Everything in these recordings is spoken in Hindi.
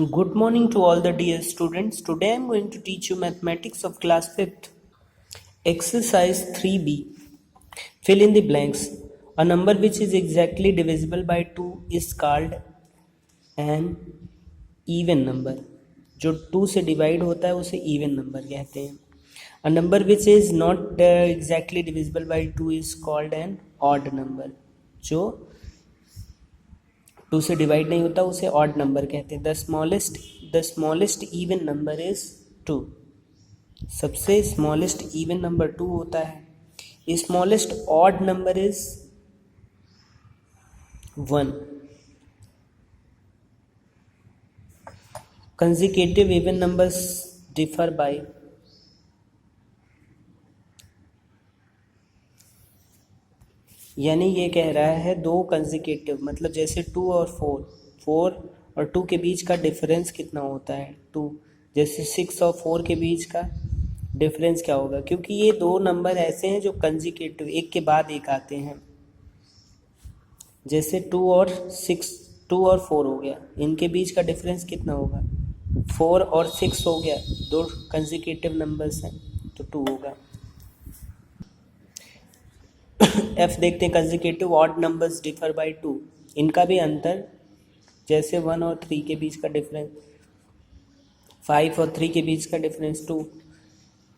Good morning to all the dear students. Today I am going to teach you mathematics of class 5th. Exercise 3b. Fill in the blanks. A number which is exactly divisible by 2 is called an even number. जो 2 से डिवाइड होता है उसे even number कहते हैं. A number which is not exactly divisible by 2 is called an odd number. जो 2 से डिवाइड नहीं होता उसे ऑड नंबर कहते हैं. The smallest even number is 2. सबसे स्मॉलेस्ट इवन नंबर 2 होता है. Smallest odd number is 1. Consecutive even numbers differ by यानी ये कह रहा है दो कंसेक्यूटिव मतलब जैसे 2 और 4 और 2 के बीच का डिफरेंस कितना होता है 2. जैसे 6 और 4 के बीच का डिफरेंस क्या होगा, क्योंकि ये दो नंबर ऐसे हैं जो कंसेक्यूटिव एक के बाद एक आते हैं. जैसे 2 और 4 हो गया, इनके बीच का डिफरेंस कितना होगा 4 और 6 हो गया, दो कंसेक्यूटिव नंबर्स हैं तो 2 होगा. एफ देखते हैं consecutive odd numbers differ by 2. इनका भी अंतर जैसे 1 और 3 के बीच का डिफरेंस, 5 और 3 के बीच का डिफरेंस 2.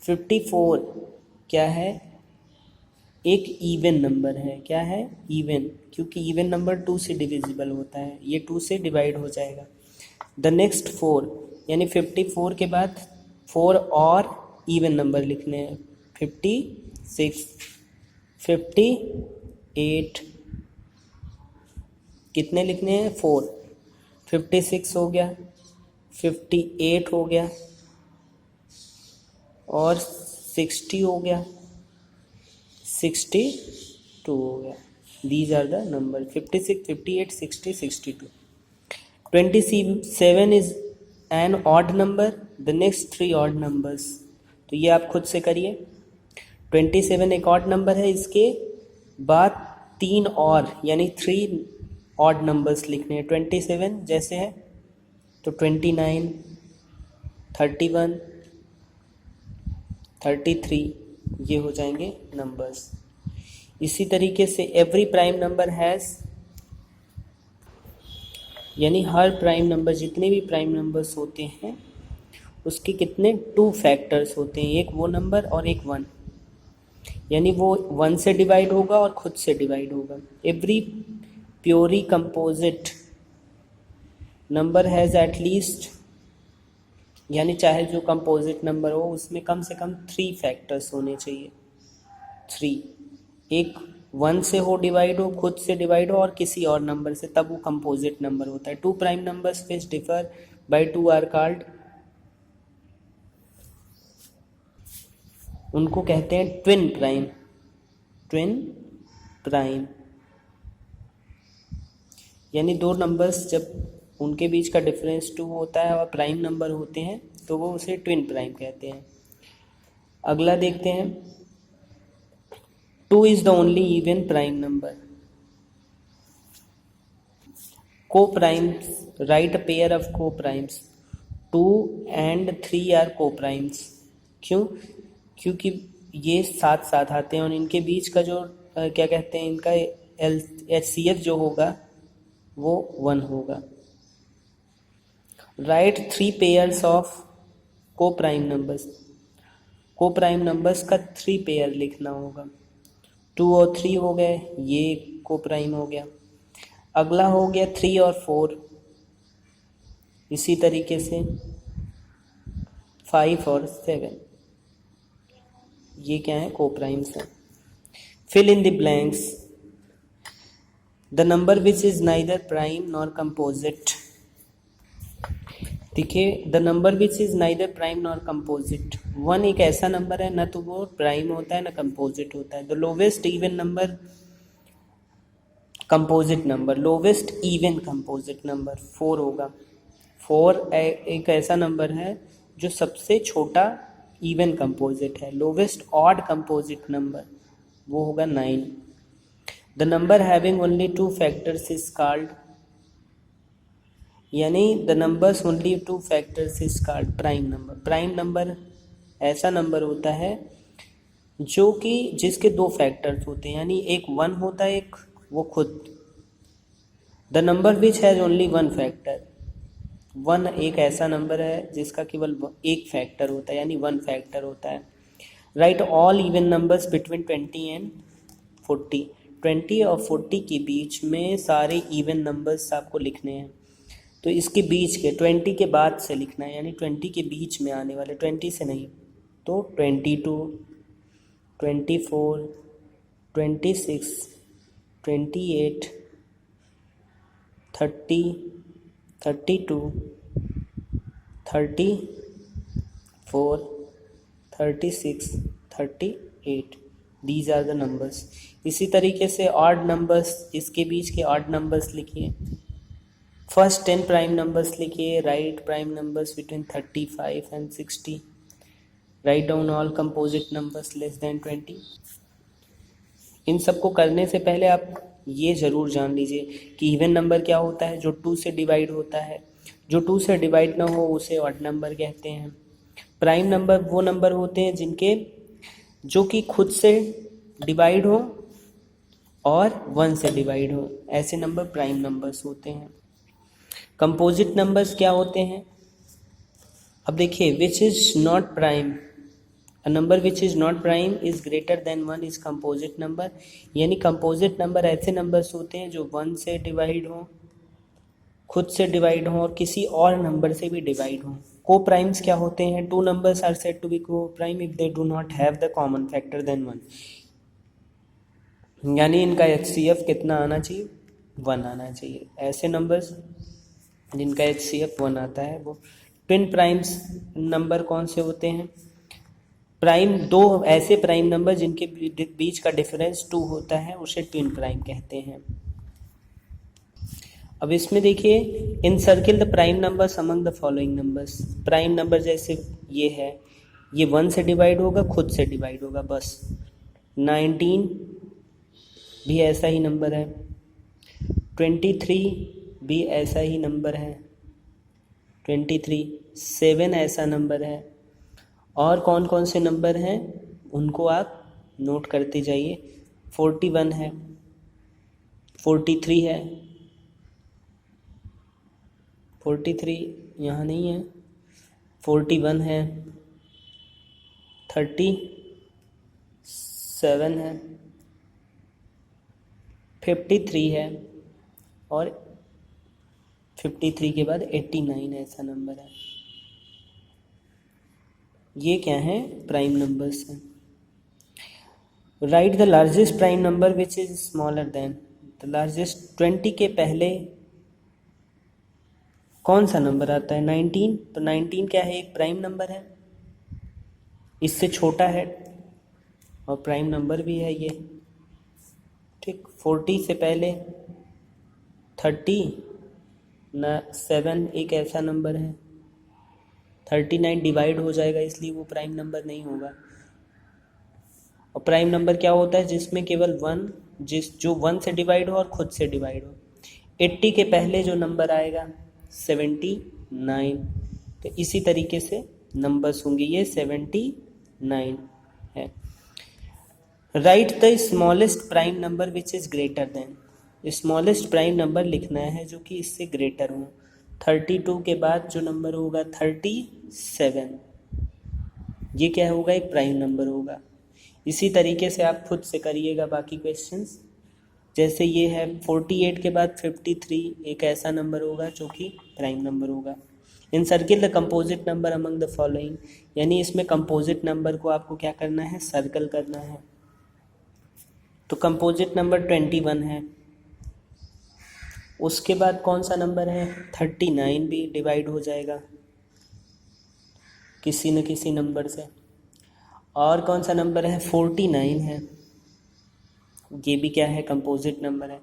54 क्या है, एक इवन नंबर है. क्या है, इवन, क्योंकि इवन नंबर 2 से डिविजिबल होता है, ये 2 से डिवाइड हो जाएगा. द नेक्स्ट 4 यानी 54 के बाद 4 और इवन नंबर लिखने हैं. 56, 58 कितने लिखने हैं 4. 56 हो गया, 58 हो गया और 60 हो गया, 62 हो गया. These are the number 56, 58, 60, 62. 27 is an odd number. The next 3 odd numbers, तो ये आप खुद से करिए. 27 एक ऑड नंबर है, इसके बाद 3 और यानी 3 ऑड नंबर्स लिखने हैं. 27 जैसे है तो 29, 31, 33 ये हो जाएंगे नंबर्स. इसी तरीके से एवरी प्राइम नंबर हैज़ यानी हर प्राइम नंबर, जितने भी प्राइम नंबर्स होते हैं उसके कितने 2 फैक्टर्स होते हैं. एक वो नंबर और एक 1, यानी वो 1 से डिवाइड होगा और खुद से डिवाइड होगा. Every puree composite number has at least, यानी चाहे जो कंपोजिट नंबर हो उसमें कम से कम 3 फैक्टर्स होने चाहिए. 3, एक 1 से हो डिवाइड हो, खुद से डिवाइड हो और किसी और नंबर से, तब वो कंपोजिट नंबर होता है. 2 prime numbers which differ by 2 are called, उनको कहते हैं ट्विन प्राइम. ट्विन प्राइम यानी दो नंबर्स जब उनके बीच का डिफरेंस 2 होता है और प्राइम नंबर होते हैं तो वो उसे ट्विन प्राइम कहते हैं. अगला देखते हैं. 2 is the only even prime number. Coprimes, right a pair of coprimes. 2 and 3 are coprimes. क्यों, क्योंकि ये साथ साथ आते हैं और इनके बीच का जो क्या कहते हैं, इनका HCF जो होगा वो 1 होगा. राइट 3 पेयर्स ऑफ को प्राइम नंबर्स. को प्राइम नंबर्स का 3 पेयर लिखना होगा. 2 और 3 हो गए, ये को प्राइम हो गया. अगला हो गया 3 और 4. इसी तरीके से 5 और 7 ये क्या है, को प्राइम्स हैं. Fill in the blanks. The number which is neither prime nor composite. देखिए, the number which is neither prime nor composite. 1 एक ऐसा नंबर है, ना तो वो प्राइम होता है ना कंपोजिट होता है. The lowest even number composite number, lowest even composite number 4 होगा. 4 एक ऐसा नंबर है जो सबसे छोटा इवन कंपोजिट है. लोवेस्ट ऑड कंपोजिट नंबर वो होगा 9. The number having only 2 factors is called, यानी the numbers only two factors is called prime number. Prime number ऐसा नंबर होता है जो कि जिसके दो फैक्टर्स होते हैं, यानी एक 1 होता है, एक वो खुद। The number which has only one factor. 1 एक ऐसा नंबर है जिसका केवल एक फैक्टर होता है, यानी 1 फैक्टर होता है। Right all even numbers between 20 and 40। 20 और 40 के बीच में सारे इवन नंबर्स आपको लिखने हैं। तो इसके बीच के 20 के बाद से लिखना है, यानी 20 के बीच में आने वाले, 20 से नहीं। तो 22, 24, 26, 28, 30, 32, 34, 36, 38। These are the numbers. इसी तरीके से ऑड नंबर्स, इसके बीच के ऑड नंबर्स लिखिए। फर्स्ट 10 प्राइम नंबर्स लिखिए। Write prime numbers between 35 and 60। Write down all composite numbers less than 20। इन सब को करने से पहले आप ये ज़रूर जान लीजिए कि इवन नंबर क्या होता है, जो 2 से डिवाइड होता है। जो 2 से डिवाइड ना हो उसे ऑड नंबर कहते हैं। प्राइम नंबर वो नंबर होते हैं जो कि खुद से डिवाइड हो और 1 से डिवाइड हो, ऐसे नंबर प्राइम नंबर्स होते हैं। कंपोजिट नंबर्स क्या होते हैं? अब देखिए, which is not prime. A number which is not prime is greater than 1 is composite number. यानी कंपोजिट नंबर ऐसे नंबर्स होते हैं जो 1 से डिवाइड हो, खुद से डिवाइड हो और किसी और नंबर से भी डिवाइड हो। को प्राइम्स क्या होते हैं? 2 numbers are said to be coprime if they do not have the common factor than 1। यानी इनका HCF कितना आना चाहिए? 1 आना चाहिए। ऐसे नंबर्स जिनका HCF 1 आता है वो ट्विन प्राइम्स नंबर कौन से होते हैं? प्राइम, दो ऐसे प्राइम नंबर जिनके बीच का डिफरेंस 2 होता है उसे ट्विन प्राइम कहते हैं। अब इसमें देखिए, इन circle the prime numbers among the following numbers. Prime number जैसे ये है, ये 1 से डिवाइड होगा, खुद से डिवाइड होगा बस। 19 भी ऐसा ही नंबर है, 23 भी ऐसा ही नंबर है, 23, 7 ऐसा नंबर है। और कौन कौन से नंबर हैं उनको आप नोट करते जाइए। 41 है, 43 है, 43 यहाँ नहीं है, 41 है, 37 है, 53 है और 53 के बाद 89 ऐसा नंबर है। ये क्या है? प्राइम नंबर्स हैं। Right the largest prime number which is smaller than the largest. 20 के पहले कौन सा नंबर आता है? 19। तो 19 क्या है? एक प्राइम नंबर है, इससे छोटा है और प्राइम नंबर भी है ये, ठीक। 40 से पहले 37 एक ऐसा नंबर है, 39 डिवाइड हो जाएगा इसलिए वो प्राइम नंबर नहीं होगा। और प्राइम नंबर क्या होता है? जिसमें केवल 1, जो 1 से डिवाइड हो और खुद से डिवाइड हो। 80 के पहले जो नंबर आएगा 79। तो इसी तरीके से नंबर्स होंगे, ये 79 है। Right the smallest prime number which is greater than. Smallest prime number लिखना है जो कि इससे ग्रेटर हो। 32 के बाद जो नंबर होगा 37, ये क्या होगा? एक प्राइम नंबर होगा। इसी तरीके से आप खुद से करिएगा बाकी क्वेश्चंस। जैसे ये है 48 के बाद 53 एक ऐसा नंबर होगा जो कि प्राइम नंबर होगा। इन circle the composite number among the following. यानी इसमें कंपोजिट नंबर को आपको क्या करना है? सर्कल करना है। तो कंपोजिट नंबर 21 है। उसके बाद कौन सा नंबर है? 39 भी डिवाइड हो जाएगा किसी न किसी नंबर से। और कौन सा नंबर है? 49 है, ये भी क्या है? कंपोजिट नंबर है।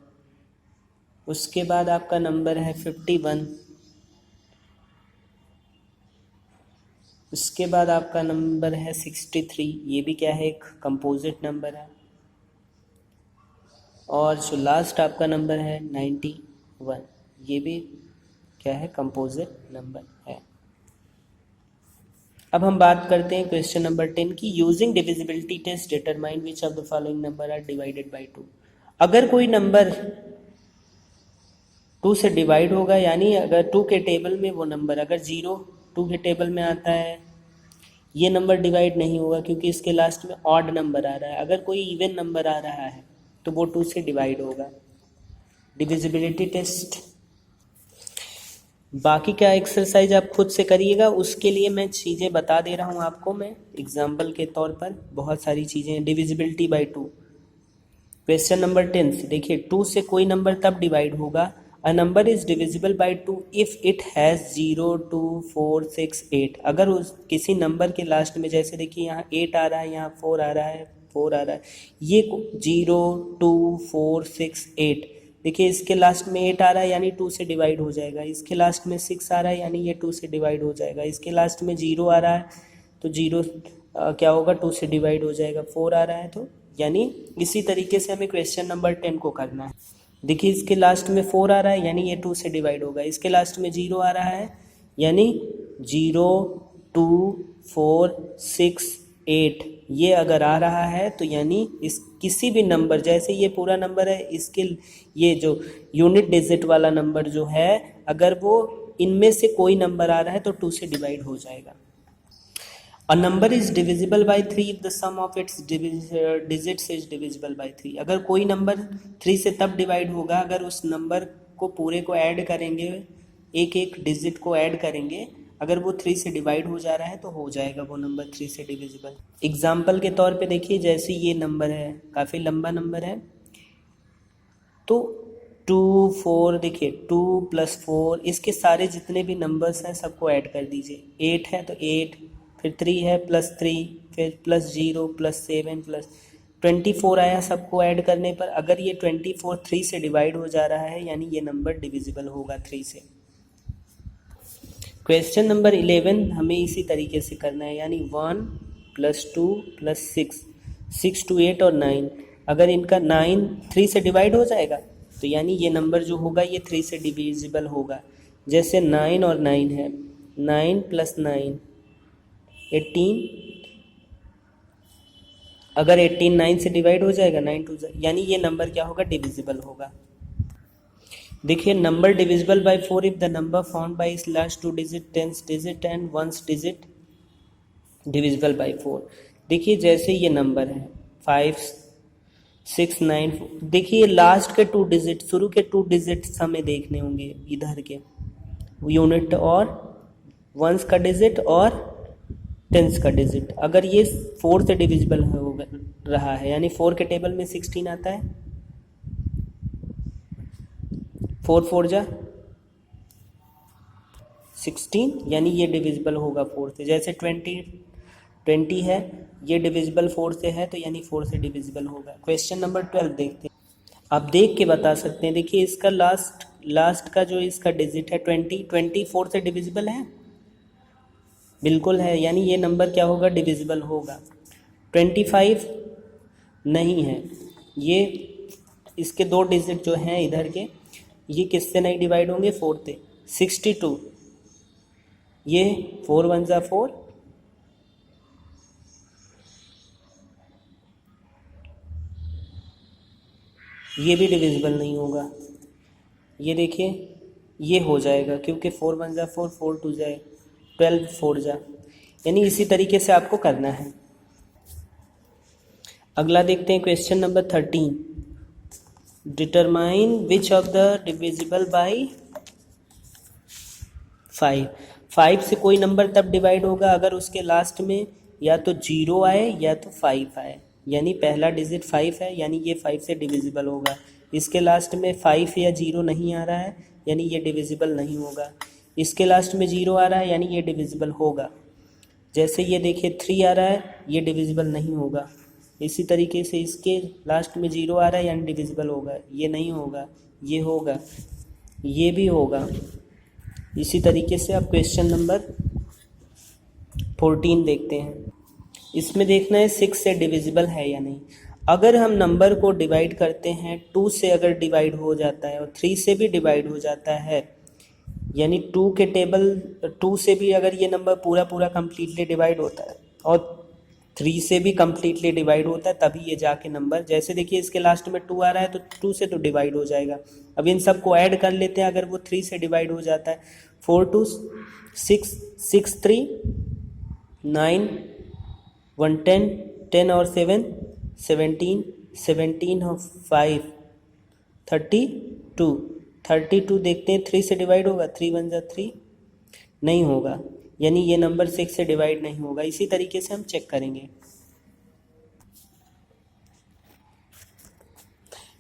उसके बाद आपका नंबर है 51। उसके बाद आपका नंबर है 63, ये भी क्या है? एक कंपोजिट नंबर है। और जो लास्ट आपका नंबर है 91, ये भी क्या है, कंपोजिट नंबर है। अब हम बात करते हैं क्वेश्चन नंबर 10 की। Using divisibility test determine which of the following number are divided by 2। अगर कोई नंबर 2 से डिवाइड होगा, यानी अगर 2 के टेबल में वो नंबर, अगर 0 2 के टेबल में आता है, ये नंबर डिवाइड नहीं होगा क्योंकि इसके लास्ट में ऑड नंबर आ रहा है। अगर कोई इवन नंबर आ रहा है तो वो 2 से डिवाइड होगा। Divisibility test. बाकी का एक्सरसाइज आप खुद से करिएगा, उसके लिए मैं चीज़ें बता दे रहा हूँ आपको, मैं एग्जाम्पल के तौर पर बहुत सारी चीज़ें। डिविजिबिलिटी बाय 2, क्वेश्चन नंबर 10 से देखिए, 2 से कोई नंबर तब डिवाइड होगा, अ number is divisible by 2 if it has 0 2 4 6 8। अगर उस किसी नंबर के लास्ट में, जैसे देखिए यहाँ 8 आ रहा है, यहाँ 4 आ रहा है, 4 आ रहा है, ये 0 2 4 6 8, देखिए इसके लास्ट में 8 आ रहा है यानी 2 से डिवाइड हो जाएगा। इसके लास्ट में 6 आ रहा है यानी ये 2 से डिवाइड हो जाएगा। इसके लास्ट में 0 आ रहा है तो 0 क्या होगा, 2 से डिवाइड हो जाएगा। 4 आ रहा है तो, यानी इसी तरीके से हमें क्वेश्चन नंबर 10 को करना है। देखिए इसके लास्ट में 4 आ रहा है यानी ये 2 से डिवाइड होगा। इसके लास्ट में 0 आ रहा है यानी 0 2 4 6 8, ये अगर आ रहा है तो यानी इस किसी भी नंबर, जैसे ये पूरा नंबर है, इसके ये जो यूनिट डिजिट वाला नंबर जो है, अगर वो इनमें से कोई नंबर आ रहा है तो 2 से डिवाइड हो जाएगा। A number is divisible by 3 if the sum of its digits is divisible by 3। अगर कोई नंबर 3 से तब डिवाइड होगा अगर उस नंबर को पूरे को ऐड करेंगे, एक एक डिजिट को ऐड करेंगे, अगर वो 3 से डिवाइड हो जा रहा है तो हो जाएगा वो नंबर 3 से डिविजिबल। एग्जाम्पल के तौर पे देखिए, जैसे ये नंबर है, काफ़ी लंबा नंबर है, तो 2 4, देखिए 2 + 4, इसके सारे जितने भी नंबर्स हैं सबको ऐड कर दीजिए। 8 है तो 8, फिर 3 है +3, फिर +0 +7 24 आया सबको ऐड करने पर। अगर ये 24 3 से डिवाइड हो जा रहा है यानी ये नंबर डिविजिबल होगा 3 से। क्वेश्चन नंबर 11 हमें इसी तरीके से करना है, यानी 1 + 2 + 6 6 2 8 और 9। अगर इनका 9 3 से डिवाइड हो जाएगा तो यानी ये नंबर जो होगा ये 3 से डिविजिबल होगा। जैसे 9 और 9 है, 9 + 9 18, अगर 18 9 से डिवाइड हो जाएगा, 9 2 यानी ये नंबर क्या होगा, डिविजिबल होगा। देखिए number divisible by 4 if the number found by its last 2 digit 10th digit and 1st digit divisible by 4। देखिए जैसे ये नंबर है 5 6 9, देखिए लास्ट के 2 डिजिट, शुरू के 2 डिजिट्स हमें देखने होंगे इधर के यूनिट, और 1s का डिजिट और 10s का डिजिट। अगर ये 4 से डिविजिबल हो रहा है यानी 4 के टेबल में 16 आता है, 4 4 जा 16, यानी ये डिविजिबल होगा 4 से। जैसे 20 है, ये डिविजिबल 4 से है तो यानी 4 से डिविजिबल होगा। क्वेश्चन नंबर 12 देखते हैं, आप देख के बता सकते हैं। देखिए इसका लास्ट का जो इसका डिजिट है 20 4 से डिविजिबल है, बिल्कुल है, यानी ये नंबर क्या होगा, डिविजिबल होगा। 25 नहीं है, ये इसके 2 डिजिट जो हैं इधर के, ये किससे नहीं डिवाइड होंगे, 4 से। 62, ये 4 1 जा 4, ये भी डिविजिबल नहीं होगा। ये देखिए ये हो जाएगा क्योंकि 4 1 जा 4, 4 2 जाए 12 4 जा, यानी इसी तरीके से आपको करना है। अगला देखते हैं question number 13, determine which of the divisible by 5। 5 से कोई नंबर तब डिवाइड होगा अगर उसके लास्ट में या तो 0 आए या तो 5 आए, यानी पहला डिजिट 5 है यानी ये 5 से डिविजिबल होगा। इसके लास्ट में 5 या 0 नहीं आ रहा है यानी ये डिविजिबल नहीं होगा। इसके लास्ट में 0 आ रहा है यानी ये डिविजिबल होगा। जैसे ये देखिए 3 आ रहा है, ये डिविजिबल नहीं होगा। इसी तरीके से इसके लास्ट में 0 आ रहा है यानी डिविजिबल होगा, ये नहीं होगा, ये होगा, ये भी होगा। इसी तरीके से आप क्वेश्चन नंबर 14 देखते हैं। इसमें देखना है 6 से डिविजिबल है या नहीं। अगर हम नंबर को डिवाइड करते हैं 2 से, अगर डिवाइड हो जाता है और 3 से भी डिवाइड हो जाता है यानी 2 के टेबल 2 से भी अगर ये नंबर पूरा पूरा कम्प्लीटली डिवाइड होता है और 3 से भी कम्प्लीटली डिवाइड होता है तभी ये जाके नंबर, जैसे देखिए इसके लास्ट में 2 आ रहा है तो 2 से तो डिवाइड हो जाएगा। अब इन सब को ऐड कर लेते हैं, अगर वो 3 से डिवाइड हो जाता है। 4 2 6 6 3 9 1 10 10 और 7 17 17 और 5 32 32 देखते हैं 3 से डिवाइड होगा, 3 1 जा 3 नहीं होगा, यानी ये नंबर 6 से डिवाइड नहीं होगा। इसी तरीके से हम चेक करेंगे।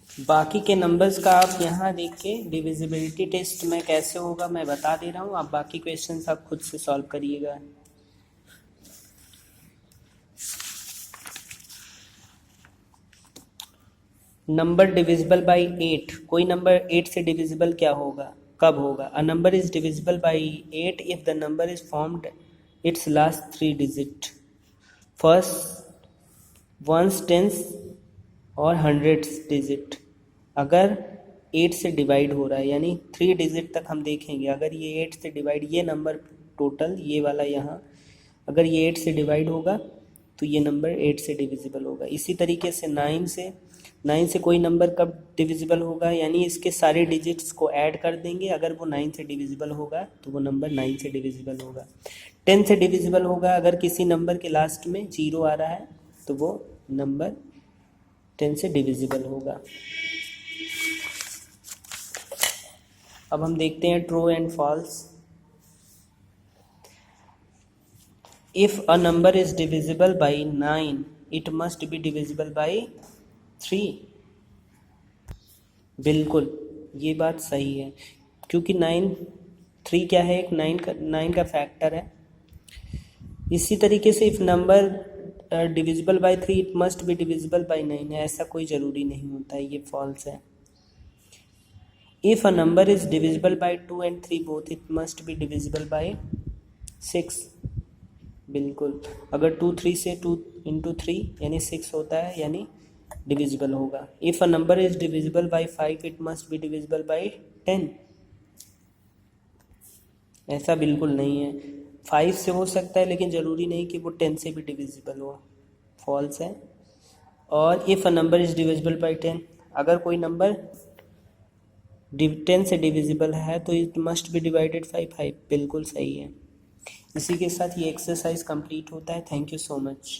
बाकी के नंबर्स का आप यहाँ देख के डिविजिबिलिटी टेस्ट में कैसे होगा मैं बता दे रहा हूँ, आप बाकी क्वेश्चंस आप खुद से सॉल्व करिएगा। नंबर डिविजिबल बाई 8, कोई नंबर 8 से डिविजिबल क्या होगा, कब होगा? अ number is divisible by 8 if the number is formed it's last 3 digit first ones tens और हंड्रेड्स डिजिट। अगर 8 से डिवाइड हो रहा है यानी 3 डिजिट तक हम देखेंगे, अगर ये 8 से डिवाइड, ये नंबर टोटल ये वाला यहाँ अगर ये 8 से डिवाइड होगा तो ये नंबर 8 से डिविजिबल होगा। इसी तरीके से 9 से कोई नंबर कब डिविजिबल होगा, यानी इसके सारे डिजिट्स को ऐड कर देंगे, अगर वो 9 से डिविजिबल होगा तो वो नंबर 9 से डिविजिबल होगा। 10 से डिविजिबल होगा, अगर किसी नंबर के लास्ट में 0 आ रहा है तो वो नंबर 10 से डिविजिबल होगा। अब हम देखते हैं true and false. If a number is divisible by 9 it must be divisible by 3। बिल्कुल ये बात सही है, क्योंकि 3 क्या है, एक 9 का फैक्टर है। इसी तरीके से if number divisible by 3 it must be divisible by 9 है, ऐसा कोई ज़रूरी नहीं होता है, ये फॉल्स है। If a number is divisible by 2 and 3 both it must be divisible by 6। बिल्कुल, अगर 2 3 से 2 इंटू 3 यानी 6 होता है, यानी डिविजिबल होगा। If a number is divisible by 5 it must be divisible by 10। ऐसा बिल्कुल नहीं है, 5 से हो सकता है लेकिन ज़रूरी नहीं कि वो 10 से भी डिविजिबल हो, फॉल्स है। और if a number is divisible by 10, अगर कोई नंबर 10 से डिविजिबल है तो it must B divided by 5, बिल्कुल सही है। इसी के साथ ये एक्सरसाइज कंप्लीट होता है। Thank you so much.